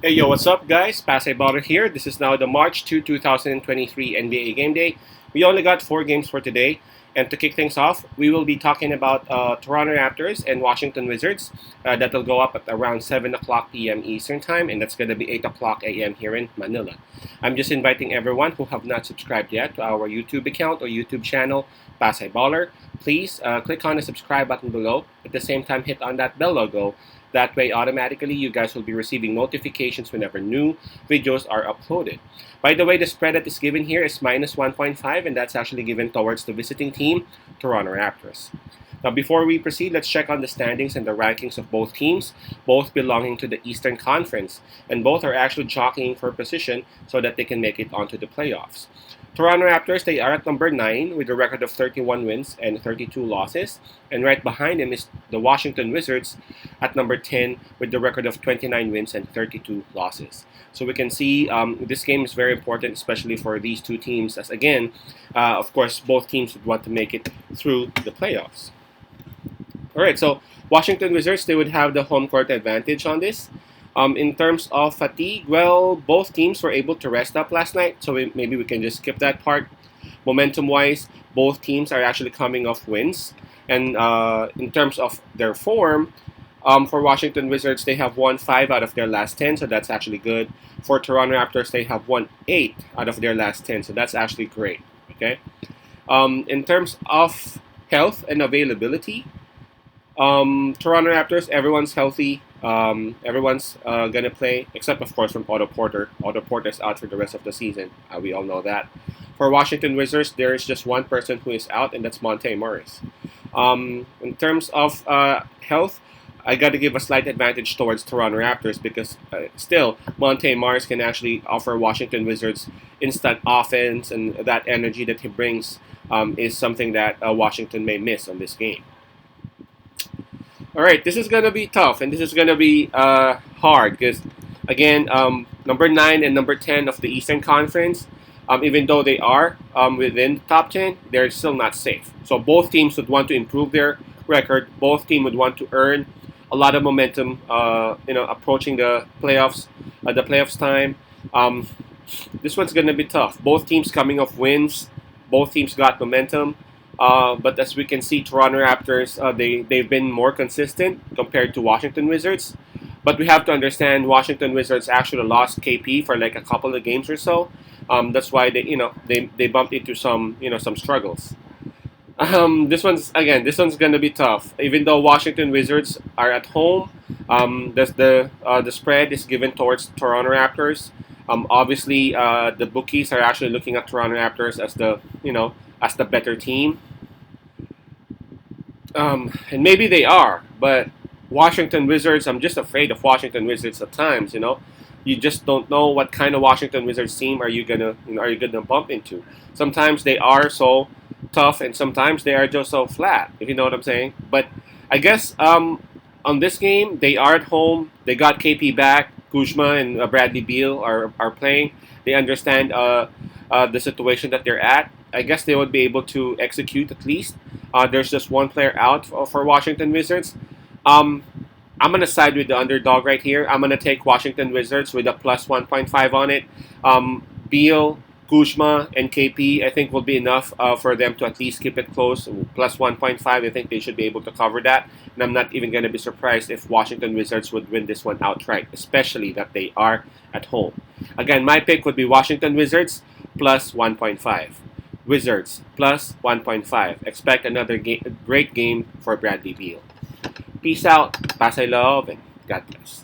Hey yo, what's up guys? Pasay Baller here. This is now the March 2, 2023 NBA Game Day. We only got 4 games for today. And to kick things off, we will be talking about Toronto Raptors and Washington Wizards. That'll go up at around 7 o'clock p.m. Eastern Time, and that's going to be 8 o'clock a.m. here in Manila. I'm just inviting everyone who have not subscribed yet to our YouTube account or YouTube channel, Pasay Baller. Please click on the subscribe button below. At the same time, hit on that bell logo. That way, automatically, you guys will be receiving notifications whenever new videos are uploaded. By the way, the spread that is given here is minus 1.5, and that's actually given towards the visiting team, Toronto Raptors. Now, before we proceed, let's check on the standings and the rankings of both teams, both belonging to the Eastern Conference, and both are actually jockeying for position so that they can make it onto the playoffs. Toronto Raptors, they are at number 9 with a record of 31 wins and 32 losses. And right behind them is the Washington Wizards at number 10 with the record of 29 wins and 32 losses. So we can see this game is very important, especially for these two teams, as again, of course, both teams would want to make it through the playoffs. All right, so Washington Wizards, they would have the home court advantage on this. In terms of fatigue, well, both teams were able to rest up last night, so maybe we can just skip that part. Momentum-wise, both teams are actually coming off wins. And in terms of their form, for Washington Wizards, they have won 5 out of their last 10, so that's actually good. For Toronto Raptors, they have won 8 out of their last 10, so that's actually great. Okay. In terms of health and availability, Toronto Raptors, everyone's healthy. Everyone's gonna play, except of course from Otto Porter. Otto Porter's out for the rest of the season. We all know that. For Washington Wizards, there is just one person who is out, and that's Monte Morris. In terms of health, I got to give a slight advantage towards Toronto Raptors because still Monte Morris can actually offer Washington Wizards instant offense, and that energy that he brings is something that Washington may miss on this game. All right, this is going to be tough, and this is going to be hard because, again, number 9 and number 10 of the Eastern Conference, even though they are within the top 10, they're still not safe. So both teams would want to improve their record. Both teams would want to earn a lot of momentum, approaching the playoffs time. This one's going to be tough. Both teams coming off wins. Both teams got momentum. But as we can see, Toronto Raptors, they've been more consistent compared to Washington Wizards. But we have to understand Washington Wizards actually lost KP for like a couple of games or so. That's why they bumped into some struggles. This one's gonna be tough. Even though Washington Wizards are at home, the spread is given towards Toronto Raptors. Obviously, the bookies are actually looking at Toronto Raptors as the better team. And maybe they are, but Washington Wizards, I'm just afraid of Washington Wizards at times. You just don't know what kind of Washington Wizards team are you gonna bump into. Sometimes they are so tough, and sometimes they are just so flat. If you know what I'm saying. But I guess on this game, they are at home. They got KP back. Kuzma and Bradley Beal are playing. They understand the situation that they're at. I guess they would be able to execute at least. There's just one player out for Washington Wizards. I'm going to side with the underdog right here. I'm going to take Washington Wizards with a plus 1.5 on it. Beal, Kuzma, and KP, I think will be enough for them to at least keep it close. Plus 1.5, I think they should be able to cover that. And I'm not even going to be surprised if Washington Wizards would win this one outright, especially that they are at home. Again, my pick would be Washington Wizards plus 1.5. Wizards plus 1.5. Expect another great game for Bradley Beal. Peace out, pasay love, and God bless.